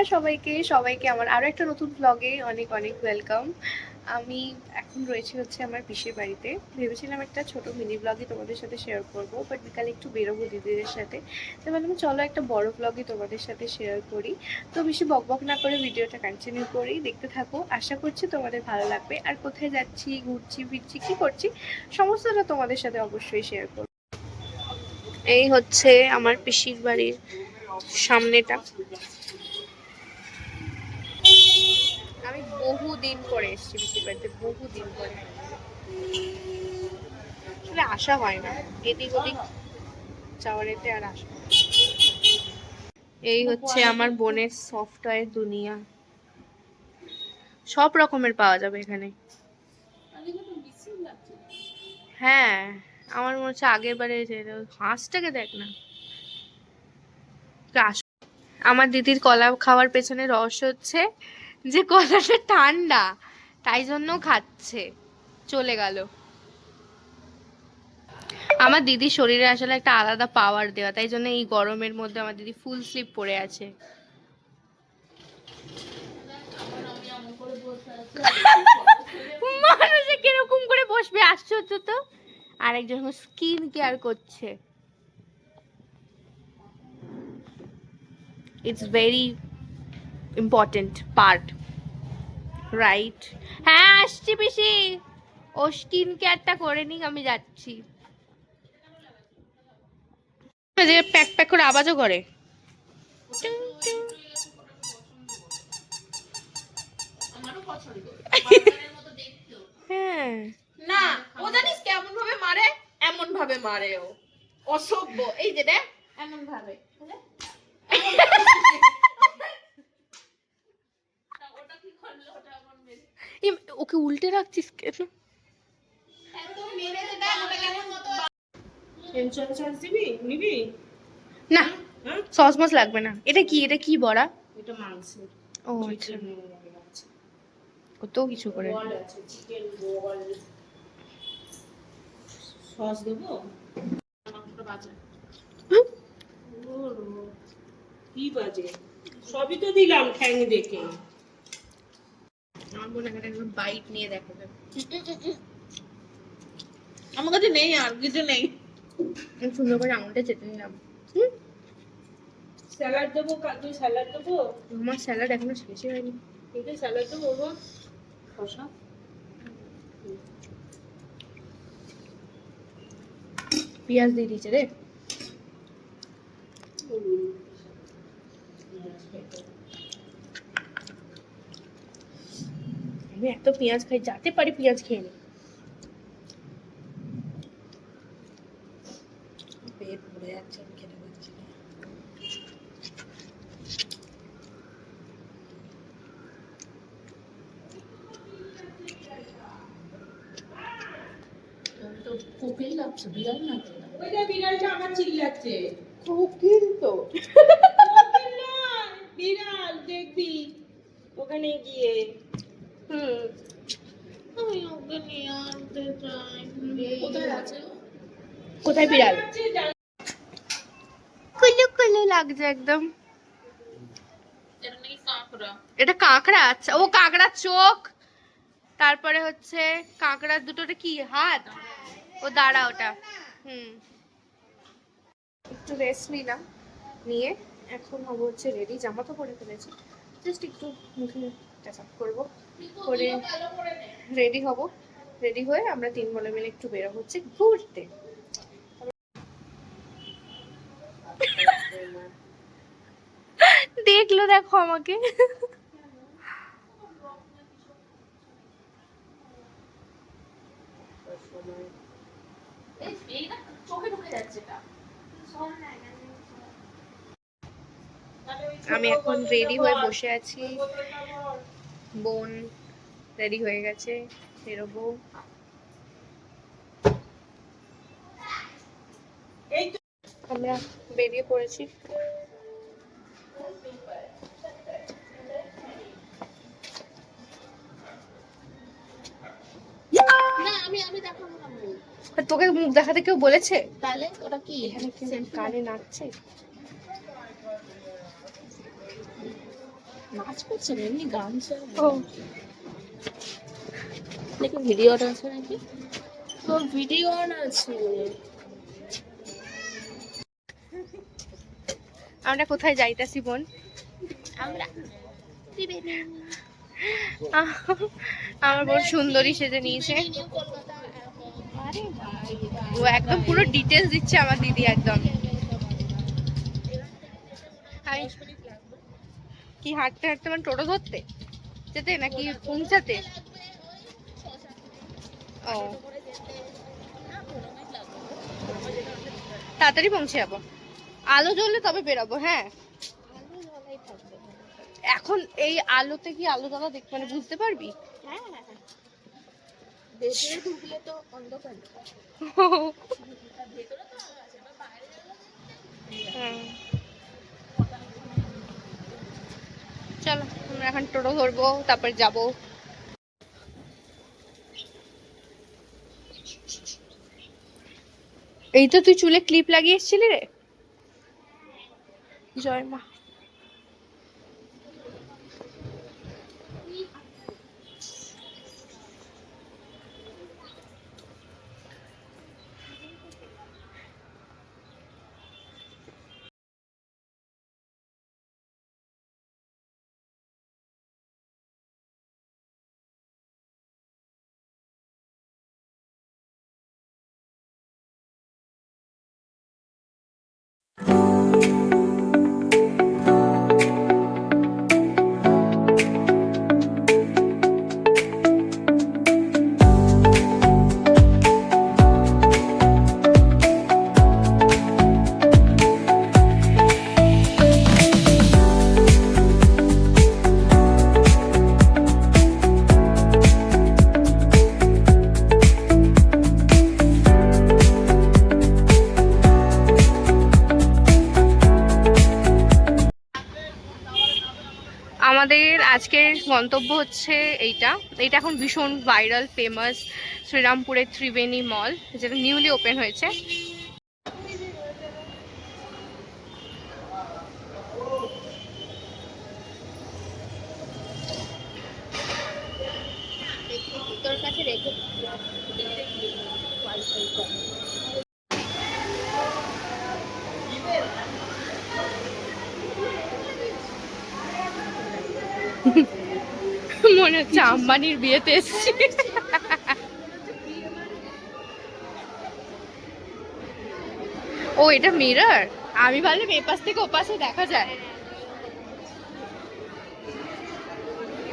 নমস্কার সবাইকে সবাইকে আমার আরো একটা নতুন ব্লগে অনেক অনেক ওয়েলকাম। আমি এখন রয়েছি হচ্ছে আমার পিসির বাড়িতে। ভেবেছিলাম একটা ছোট মিনি ব্লগই তোমাদের সাথে শেয়ার করবো, বাট বিকালে একটু বেরোবো দিদিদের সাথে, তো ভাবলাম চলো একটা বড় ব্লগই তোমাদের সাথে শেয়ার করি। তো বেশি বকবক না করে ভিডিওটা কন্টিনিউ করেই দেখতে থাকো, আশা করছি তোমাদের ভালো লাগবে। আর কোথায় যাচ্ছি, ঘুরছি ফিরছি, কি করছি সমস্তটা তোমাদের সাথে অবশ্যই শেয়ার করবো। এই হচ্ছে আমার পিসির বাড়ির সামনেটা। আমি বহুদিন পরে এসেছি পিসির বাড়িতে, বহুদিন পরে। আসলে আসা হয় না, এদিক ওদিক যাওয়ার এতে আর আসা হয় না। এই হচ্ছে আমার বোনের সফটওয়্যার দুনিয়া, সব রকমের পাওয়া যাবে এখানে। হ্যাঁ, আমার মনে হচ্ছে আগের বারে হাঁসটাকে দেখ না। আমার দিদির কলা খাওয়ার পেছনে রহস্য হচ্ছে যে কলাটা ঠান্ডা, তাই জন্য খাচ্ছে। চলে গেল। আমার দিদির শরীরে আসলে একটা আলাদা পাওয়ার দেওয়া, তাই জন্য এই গরমের মধ্যে আমার দিদি ফুল স্লিভ পরে আছে। মানুষে কিরকম করে বসবে, আশ্চর্য তো। আরেকজন স্কিন কেয়ার করছে। It's very important part, right? হ্যাঁ আসছি পিসি, ও স্কিন কেয়ারটা করে নিক, আমি যাচ্ছি। প্যাক প্যাক করে আওয়াজও করে। হ্যাঁ না, ও জানিস কেমন ভাবে মারে, এমন ভাবে মারে ও, অসভ্য। এই যে দেখ এমন ভাবে, ওটা কি করলো, ওটা এমন মেরে ওকে উল্টে রাখছিস কেন? একদম মেরেছে, দেখ ওটা কেমন মতো। সস দিবি নিবি? না, সস মস লাগবে না। এটা কি, এটা কি বড়া? এটা মাংসের। ও আচ্ছা, আছে কত কিছু করে। বল আছে, চিকেন বল। সস দেবো? মাংসটা বাজে। কি বাজে? সবই তো দিলাম ঠ্যাং দেখে। আমার মনে হয় একদম বাইট নিয়ে দেখাবে। আমার কাছে নেই, আর কিছু নেই। আমি সুন্দর করে আঙুলটা চেটে নিলাম। স্যালাড দেবো, তুই স্যালাড দেবো? আমার স্যালাড এখনো শেষই হয়নি। এটা স্যালাড দেবো গো। শসা পেঁয়াজ দিয়ে দিয়েছে রে। আমি এত পেঁয়াজ খাই, যাতে পারি পেঁয়াজ খেয়ে নি। পেট ভরে যাচ্ছে, আমি খেতে পারছি না। তো কোকিল লাগছে, বিড়াল লাগছে না। ওই যে বিড়ালটা আমার চিল্লাচ্ছে। কোকিল তো। কোকিল নয়, বিড়াল, দেখবি ওখানে গিয়ে। আমি ওকে নিয়ে আনতে চাই। কোথায় আছে ও? কোথায় বিড়াল? কুলু কুলু লাগছে একদম। এটা নাকি কাঁকড়া। এটা কাঁকড়া? আচ্ছা, ও কাঁকড়ার চোখ, তারপরে হচ্ছে কাঁকড়ার দুটোটা কি হাত, ও দাঁড়া ওটা। একটু রেস্ট নিলাম, নিয়ে এখন হবো হচ্ছে রেডি। জামা তো পরে ফেলেছি, জাস্ট একটু মুখে টাচআপ করবো, করে রেডি হব। রেডি হয়ে আমরা তিন বোনে মিলে একটু বেরো হচ্ছে ঘুরতে। দেখলো দেখো আমাকে। এইটা চোখে ঢুকে যাচ্ছে এটা। আমি এখন রেডি হয়ে বসে আছি, বোন রেডি হয়ে গেছে, বেরোবো। আমরা বেরিয়ে পড়েছি। না, আমি দেখাবো না মুখ। তোকে মুখ দেখাতে কেউ বলেছে? তাহলে ওটা কি? এখানে কেউ কানে নাচছে? কাজ করছে না, এমনি গান ও দেখো ভিডিও অন আছে নাকি? তো ভিডিও অন আছে। আমরা কোথায় যাইতাছি বোন? আমরা আমার বোন সুন্দরী সেজে নিয়েছে। আরে ভাই, ও একদম পুরো ডিটেলস দিচ্ছে আমার দিদি একদম। কি হাঁটতে হাঁটতে মানে টোটো ধরতে যেতে নাকি পৌঁছাতে? ও তাড়াতাড়ি পৌঁছে যাবো, আলো জ্বললে তবে বেরোবো। হ্যাঁ এখন এই আলোতে কি আলো জ্বলা দেখ মানে বুঝতে পারবি? ভেতরে ঢুকলে তো অন্ধকার। চলো আমরা এখন টোটো ধরবো, তারপর যাবো। এই তো তুই চুলে ক্লিপ লাগিয়ে এসেছিলি রে। জয় মা। আমাদের আজকের গন্তব্য হচ্ছে এইটা। এইটা এখন ভীষণ ভাইরাল ফেমাস শ্রীরামপুরের ত্রিবেণী মল, যেটা নিউলি ওপেন হয়েছে। তোর কাছে রেখে মনে হচ্ছে আম্বানির বিয়েতে এসেছি। ও এটা মিরর, আমি ভাবলাম এই পাশ থেকে ও পাশে দেখা যায়।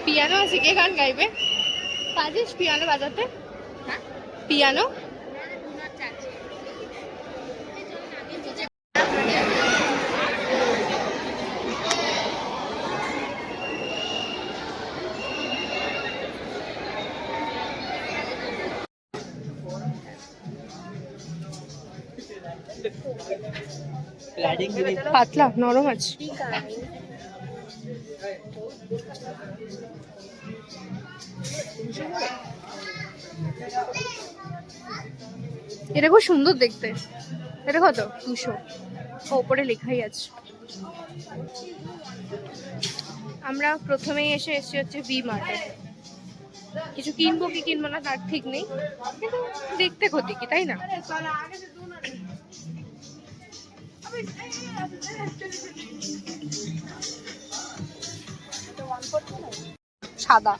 পিয়ানো আছে, কে গান গাইবে? পারিস পিয়ানো বাজাতে? পিয়ানো পাতলা নরম আছে। এটা খুব সুন্দর দেখতে। এটা কত? 200। ওপরে লেখাই আছে। আমরা প্রথমেই এসেছি হচ্ছে ভি মার্টে। কিছু কিনবো কি কিনবো না তার ঠিক নেই, কিন্তু দেখতে ক্ষতি কি, তাই না? সাদা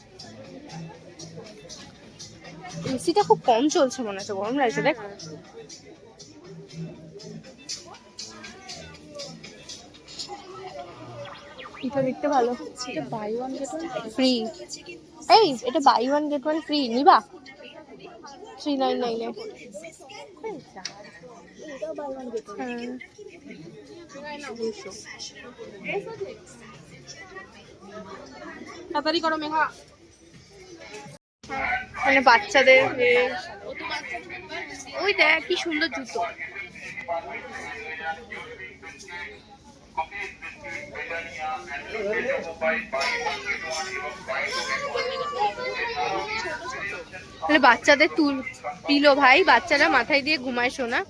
এসিটা খুব কম চলছে মনে হচ্ছে, গরম লাগছে দেখ। এটা দেখতে ভালো। এটা buy one get one free. এই এটা buy one get one free, নিবা? 399 এ। এটাও বাই ওয়ান গেট ওয়ান। তাড়াতাড়ি করো মেঘা। মানে বাচ্চাদের ওই দেখ কি সুন্দর জুতো। তাহলে বাচ্চাদের তুল পিলো ভাই, বাচ্চারা মাথায় দিয়ে ঘুমায় শোনা।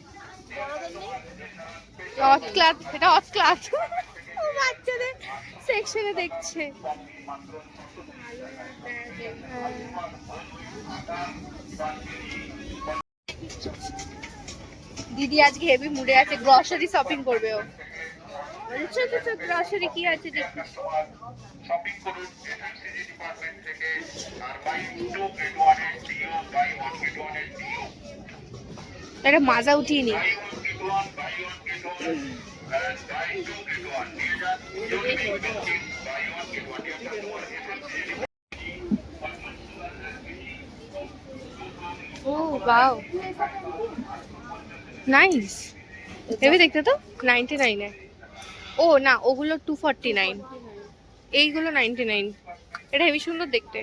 অফ ক্লাস, এটা অফ ক্লাস। বাচ্চাদের সেকশনে দেখছে। দিদি আজকে হেভি মুডে আছে, গ্রসারি শপিং করবে ও। বলছো তো গ্রসারি কি আছে দেখি। শপিং করুন এফএমসিজি ডিপার্টমেন্ট থেকে, আর বাই 2 গেট 1 এর ডিও, বাই 1 গেট 1 এর ডিও। এটা মাজা উঠিয়ে নি। ও ওয়াও, নাইস। হেভি দেখতে তো, 99 এ। ও না, ওগুলো 249, এইগুলো 99। এটা হেভি সুন্দর দেখতে।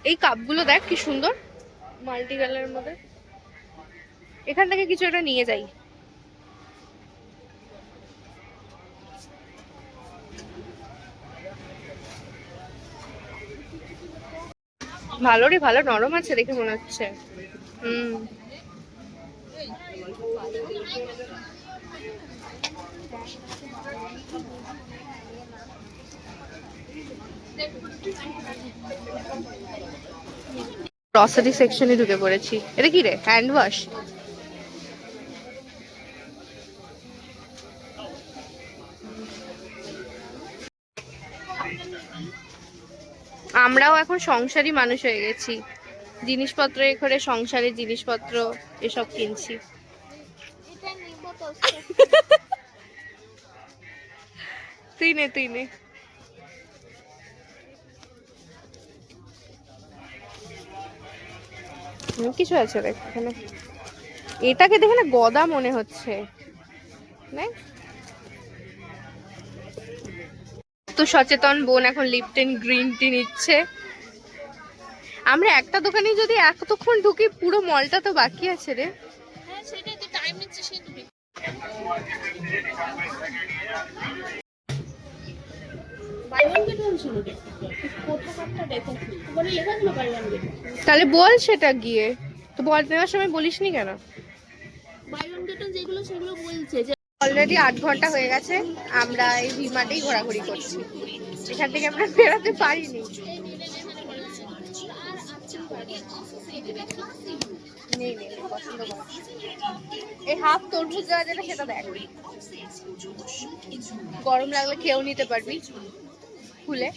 এই কাপগুলো দেখ কি সুন্দর, মাল্টি কালারের মধ্যে। এখান থেকে কিছু একটা নিয়ে যাই। ভালো রে, ভালো নরম আছে দেখে মনে হচ্ছে। গ্রসারি সেকশনে ঢুকে পড়েছি। এটা কি রে, হ্যান্ড ওয়াশ? আমরাও এখন সংসারী মানুষ হয়ে গেছি, জিনিসপত্র করে সংসারের জিনিসপত্র এসব কিনছি। তুই নে, তুই নে। কিছু আছে দেখ এখানে, এটাকে দেখে না গদা মনে হচ্ছে। তো সচেতন বোন এখন লিপটন গ্রিন টি নিচ্ছে। আমরা একটা দোকানে যদি এতক্ষণ ঢুকি, পুরো মলটা তো বাকি আছে রে। হ্যাঁ সেটাই তো, টাইম নিচ্ছে সেটা। তাহলে বল সেটা গিয়ে, তো বল নেওয়ার সময় বলিসনি কেন? যেগুলো সেগুলো বলছে যে অলরেডি 8 ঘন্টা হয়ে গেছে, আমরা এই ভিমাটেই ঘোরাঘুরি করছি। এখান থেকে আমরা বেরোতে পারিনি। পছন্দ কর এই হাফ তরমুজ দেওয়া যেটা, সেটা দেখ। গরম লাগলে খেয়েও নিতে পারবি খুলে।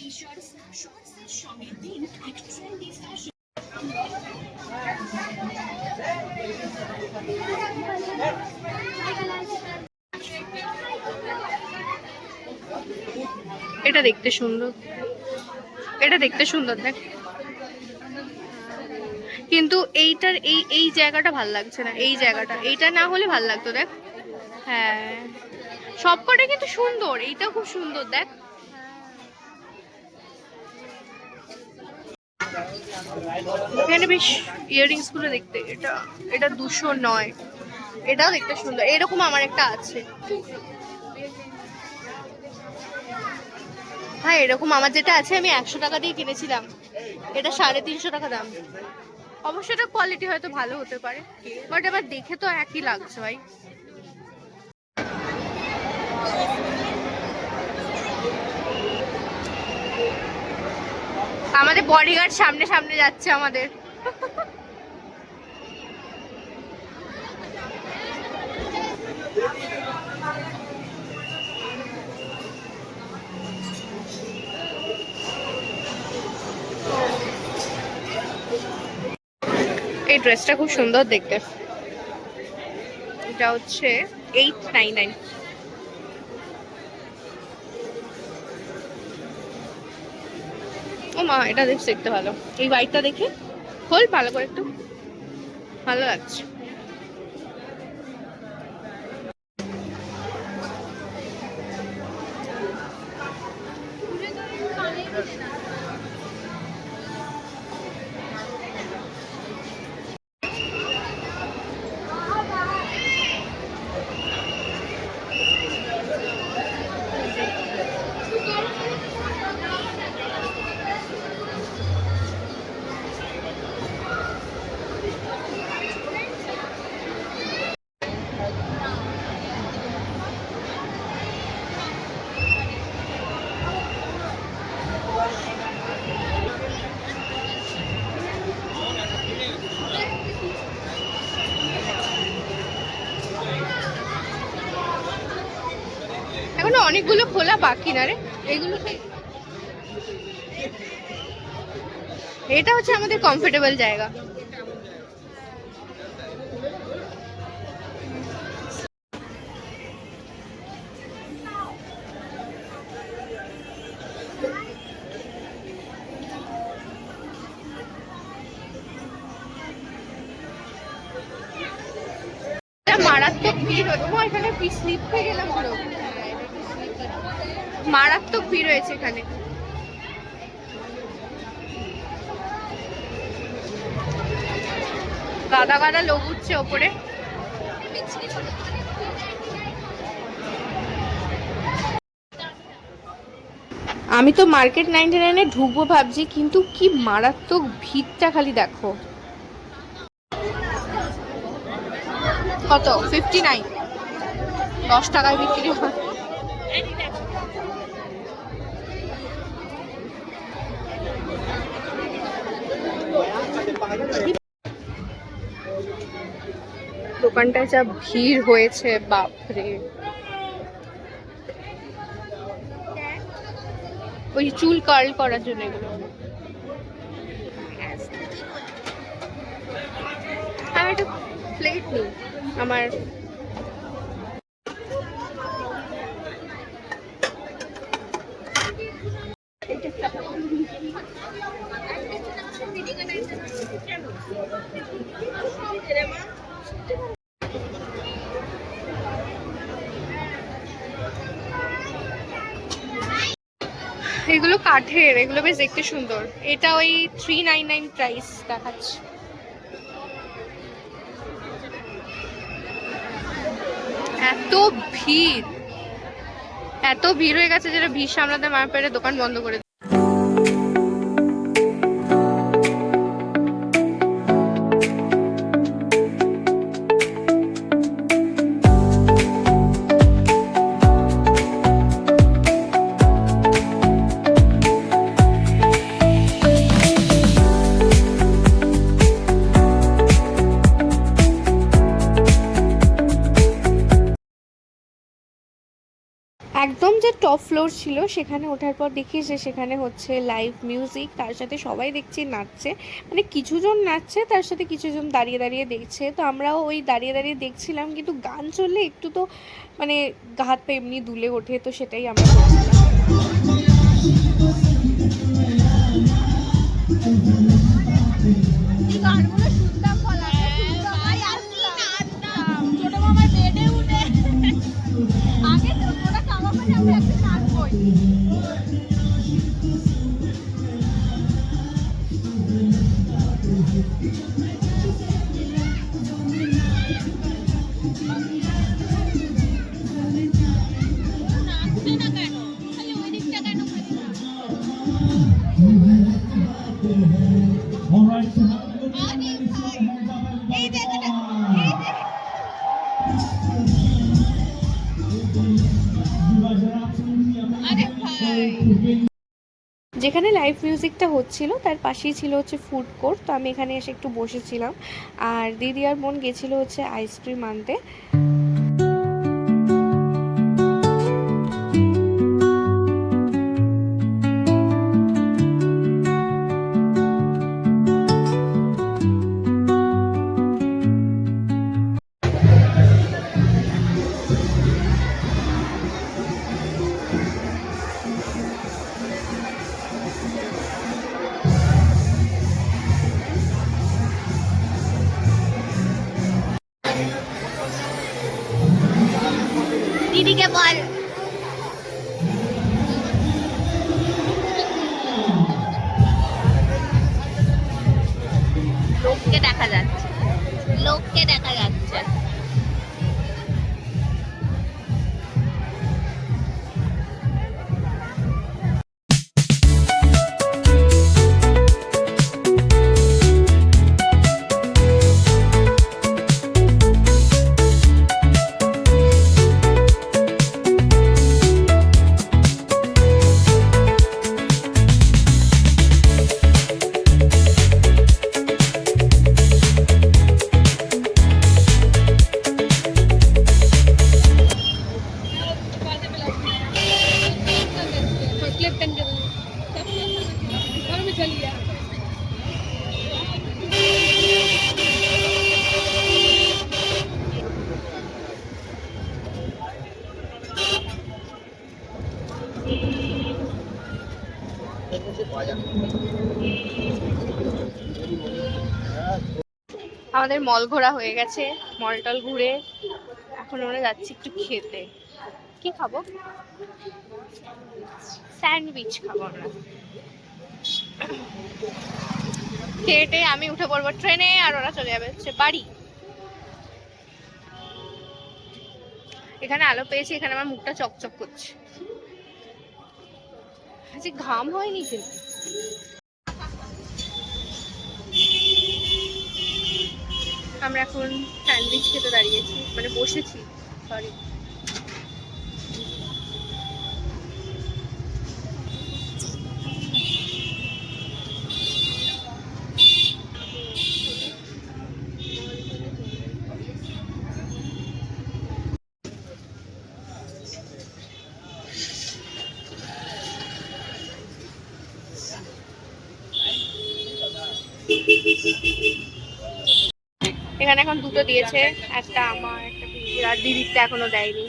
এটা দেখতে সুন্দর, এটা দেখতে সুন্দর দেখ, কিন্তু এইটার এই জায়গাটা ভাল লাগছে না। এই জায়গাটা, এইটা না হলে ভাল লাগতো দেখ। হ্যাঁ সবকটা কিন্তু সুন্দর, এইটাও খুব সুন্দর দেখ। এখানে বেশ ইয়াররিংস গুলো দেখতে, এটা 209, এটাও দেখতে সুন্দর। এরকম আমার একটা আছে। হ্যাঁ এরকম আমার যেটা আছে, আমি 100 টাকা দিয়ে কিনেছিলাম, এটা 350 টাকা দাম। অবশ্য এটা কোয়ালিটি হয়তো ভালো হতে পারে, বাট এবার দেখে তো একই লাগছে ভাই। আমাদের বডিগার্ড সামনে সামনে যাচ্ছে আমাদের। এই ড্রেসটা খুব সুন্দর দেখতে, এটা হচ্ছে 899। ও মা, এটা দেখতে ভালো। এই হোয়াইটটা দেখে খোল ভালো করে, একটু ভালো লাগছে। অনেকগুলো খোলা বাকি না রে এগুলো। এটা হচ্ছে আমাদের কমফোর্টেবল জায়গা। মারাত্মক ভিড় হতো এখানে, স্লিপ হয়ে গেলাম পুরো। মারাত্মক ভিড় হয়েছে এখানে। গাদা গাদা লোক উঠছে ওপরে। আমি তো মার্কেট 99-এ ঢুকবো ভাবছি, কিন্তু কি মারাত্মক ভিড়টা খালি দেখো। কত? 59, 10 টাকায় বিক্রি হয়। দোকানটায় যা ভিড় হয়েছে বাপরে। ওই চুল কার্ল করার জন্য এগুলো। আমি একটা প্লেট নিই আমার। এগুলো কাঠের, এগুলো বেশ দেখতে সুন্দর। এটা ওই 399 প্রাইস দেখাচ্ছে। এত ভিড়, এত ভিড় হয়ে গেছে যেটা ভিড় সামলাতে মার পেরে দোকান বন্ধ করে। একদম যে টপ ফ্লোর ছিল সেখানে ওঠার পর দেখি যে সেখানে হচ্ছে লাইভ মিউজিক, তার সাথে সবাই দেখছি নাচছে। মানে কিছুজন নাচছে, তার সাথে কিছুজন দাঁড়িয়ে দাঁড়িয়ে দেখছে। তো আমরাও ওই দাঁড়িয়ে দাঁড়িয়ে দেখছিলাম, কিন্তু গান চললে একটু তো মানে গা হাত পা এমনি দুলে ওঠে, তো সেটাই আমরা করছিলাম। যেখানে লাইভ মিউজিকটা হচ্ছিল তার পাশেই ছিল হচ্ছে ফুড কোর্ট। তো আমি এখানে এসে একটু বসেছিলাম, আর দিদি আর বোন গেছিল হচ্ছে আইসক্রিম আনতে। দিদিকে বল। লোককে দেখা যাচ্ছে, লোককে দেখা যাচ্ছে। আমাদের মল ঘোরা হয়ে গেছে, মল টল ঘুরে এখন আমরা যাচ্ছি একটু খেতে। কি খাবো? স্যান্ডউইচ খাবো আমরা। খেটে আমি উঠে পড়বো ট্রেনে, আর ওরা চলে যাবে হচ্ছে বাড়ি। এখানে আলো পেয়েছি, এখানে আমার মুখটা চকচক করছে, আজকে ঘাম হয়নি কিন্তু। আমরা এখন স্যান্ডউইচ খেতে দাঁড়িয়েছি, মানে বসেছি, সরি। এখানে এখন দুটো দিয়েছে, একটা আমার, একটা দিদির, আর দিদিরটা এখনো দেয়নি।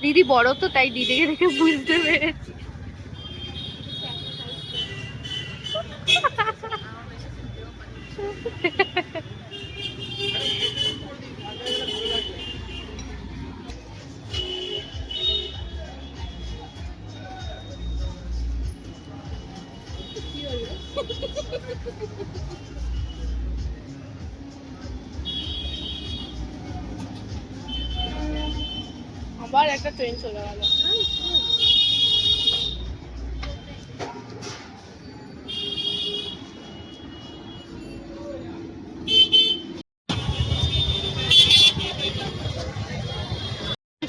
দিদি বড় তো, তাই দিদিকে দেখে বুঝতে পেরেছি। আবার একটা ট্রেন চলে গেল।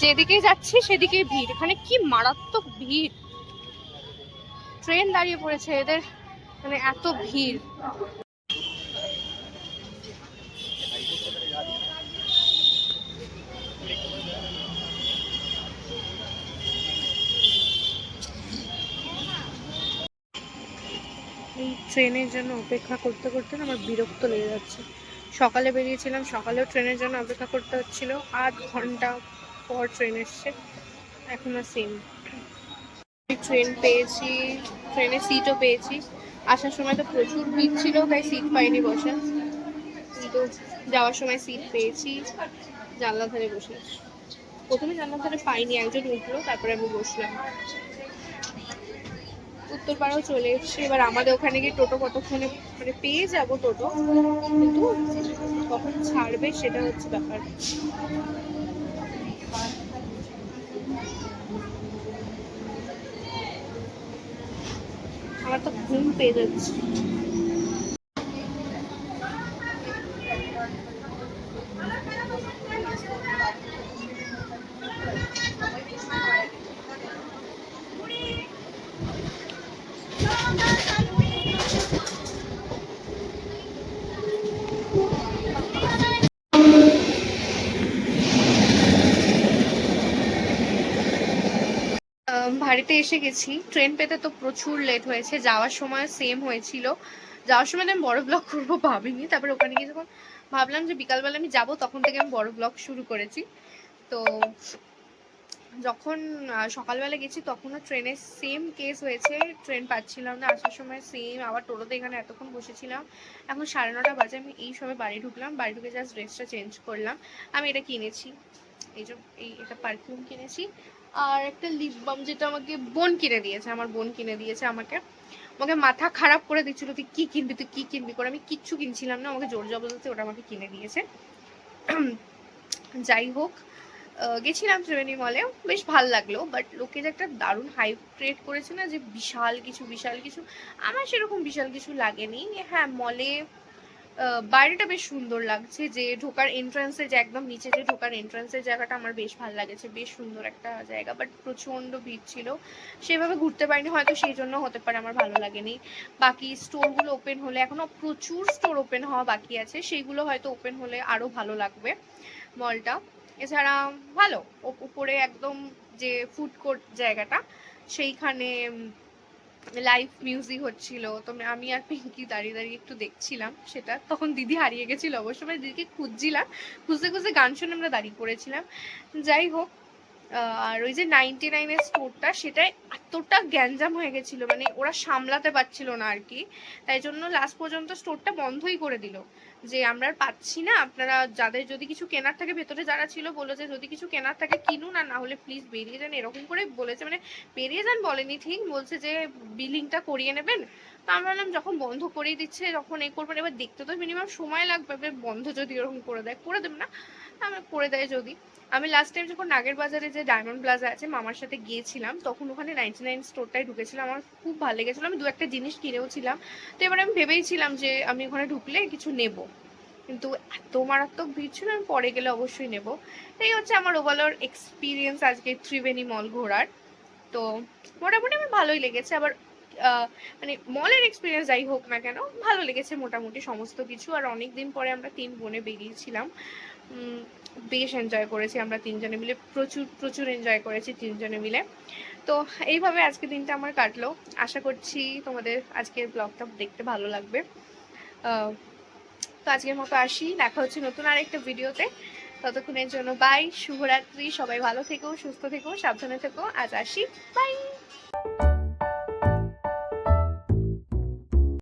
যেদিকে যাচ্ছি সেদিকে ভিড়, এখানে কি মারাত্মক ভিড়। ট্রেন দাঁড়িয়ে পড়েছে এদের, মানে এত ভিড়। এই ট্রেনের জন্য অপেক্ষা করতে করতে না আমার বিরক্ত লেগে যাচ্ছে। সকালে বেরিয়েছিলাম, সকালেও ট্রেনের জন্য অপেক্ষা করতে হচ্ছিল, 8 ঘন্টা পর ট্রেন এসছে, এখনো সেম। ট্রেন পেয়েছি, ট্রেনের সিটও পেয়েছি। আসার সময় তো প্রচুর ভিড় ছিল, তাই সিট পাইনি বসে, কিন্তু যাওয়ার সময় সিট পেয়েছি। জানলা ধারে বসে আছি। প্রথমে জানলা ধারে পাইনি, একজন উঠলো, তারপরে আমি বসলাম। উত্তরপাড়াও চলে এসেছি, এবার আমাদের ওখানে গিয়ে টোটো কতক্ষণে মানে পেয়ে যাবো টোটো, কিন্তু কখন ছাড়বে সেটা হচ্ছে ব্যাপার। আমার তো ঘুম পেয়ে যাচ্ছে। বাড়িতে এসে গেছি। ট্রেন পেতে তো প্রচুর লেট হয়েছে, যাওয়ার সময় সেম হয়েছিল। যাওয়ার সময় আমি বড় ব্লগ করবো ভাবিনি, তারপরে ওখানে গিয়ে যখন ভাবলাম যে বিকালবেলা আমি যাবো, তখন থেকে আমি বড় ব্লগ শুরু করেছি। তো যখন সকালবেলা গেছি তখনও ট্রেনের সেম কেস হয়েছে, ট্রেন পাচ্ছিলাম না। আসার সময় সেম, আবার টোটোতে এখানে এতক্ষণ বসেছিলাম। এখন 9:30 বাজে, আমি এই সবে বাড়ি ঢুকলাম, বাড়ি ঢুকে জাস্ট ড্রেসটা চেঞ্জ করলাম। আমি এটা কিনেছি, এই যে এটা পারফিউম কিনেছি, আর একটা লিপ বাম, যেটা আমাকে বোন কিনে দিয়েছে, আমার বোন কিনে দিয়েছে আমাকে। আমাকে মাথা খারাপ করে দিচ্ছিল, তুই কি কিনবি, তুই কি কিনবি করে। আমি কিচ্ছু কিনছিলাম না, আমাকে জোর জবরদস্তি ওটা আমাকে কিনে দিয়েছে। যাই হোক, গেছিলাম ত্রিবেণী মলে, বেশ ভাল লাগলো। বাট লোকে যে একটা দারুণ হাইপ ক্রিয়েট করেছে না, যে বিশাল কিছু বিশাল কিছু, আমার সেরকম বিশাল কিছু লাগেনি। হ্যাঁ, মলে বাইরেটা বেশ সুন্দর লাগছে, যে ঢোকার এন্ট্রান্সে, যে একদম নিচে যে ঢোকার এন্ট্রান্সের জায়গাটা আমার বেশ ভালো লাগেছে, বেশ সুন্দর একটা জায়গা। বাট প্রচন্ড ভিড় ছিল, সেভাবে ঘুরতে পারিনি, হয়তো সেই জন্য হতে পারে আমার ভালো লাগেনি। বাকি স্টোরগুলো ওপেন হলে, এখনো প্রচুর স্টোর ওপেন হওয়া বাকি আছে, সেইগুলো হয়তো ওপেন হলে আরো ভালো লাগবে মলটা। এছাড়া ভালো, উপরে একদম যে ফুড কোর্ট জায়গাটা, সেইখানে লাইভ মিউজিক হচ্ছিল। তো আমি আর পিঙ্কি দাঁড়িয়ে দাঁড়িয়ে একটু দেখছিলাম সেটা। তখন দিদি হারিয়ে গেছিল অবশ্য, মানে দিদিকে খুঁজছিলাম, খুঁজতে খুঁজতে গান শুনে আমরা দাঁড়িয়ে পড়েছিলাম। যাই হোক, আর ওই যে 99-এর স্টোরটা, সেটাই এতটা গ্যাঞ্জাম হয়ে গেছিল, মানে ওরা সামলাতে পারছিল না আর কি, তাই জন্য লাস্ট পর্যন্ত স্টোরটা বন্ধই করে দিল, যে আমরা আর পাচ্ছি না, আপনারা যাদের যদি কিছু কেনার থাকে, ভেতরে যারা ছিল বললো যে যদি কিছু কেনার থাকে কিনুন, আর না হলে প্লিজ বেরিয়ে যান, এরকম করে বলেছে, মানে বেরিয়ে যান বলেনি ঠিক, বলছে যে বিলিংটা করিয়ে নেবেন। তো আমরা বললাম যখন বন্ধ করিয়ে দিচ্ছে, যখন এই করবেন, এবার দেখতে তো মিনিমাম সময় লাগবে, এবার বন্ধ যদি এরকম করে দেয়, করে দেবে না, আমরা করে দেয় যদি। আমি লাস্ট টাইম যখন নাগের বাজারে যে ডায়মন্ড প্লাজা আছে মামার সাথে গিয়েছিলাম, তখন ওখানে 99 স্টোরটায় ঢুকেছিলাম, আমার খুব ভালো লেগেছিল, আমি দু একটা জিনিস কিনেও ছিলাম। তো এবার আমি ভেবেইছিলাম যে আমি ওখানে ঢুকলে কিছু নেব, কিন্তু এত মারাত্মক ভিড় ছিল, আমি পরে গেলে অবশ্যই নেব। এই হচ্ছে আমার ওভারঅল এক্সপিরিয়েন্স আজকে ত্রিবেণী মল ঘোরার। তো মোটামুটি আমার ভালোই লেগেছে, আবার মানে মলের এক্সপিরিয়েন্স যাই হোক না কেন ভালো লেগেছে মোটামুটি সমস্ত কিছু। আর অনেক দিন পরে আমরা 3 বোনে বেরিয়েছিলাম, বেশ এনজয় করেছি আমরা 3 জনে মিলে, প্রচুর প্রচুর এনজয় করেছি 3 জনে মিলে। তো এইভাবে আজকে দিনটা আমার কাটলো, আশা করছি তোমাদের আজকের ব্লগটা দেখতে ভালো লাগবে। তো আজকের মতো আসি, দেখা হচ্ছে নতুন আরেকটা ভিডিওতে, ততক্ষণের জন্য বাই, শুভরাত্রি, সবাই ভালো থেকো, সুস্থ থেকো, সাবধানে থেকো, আজ আসি, বাই।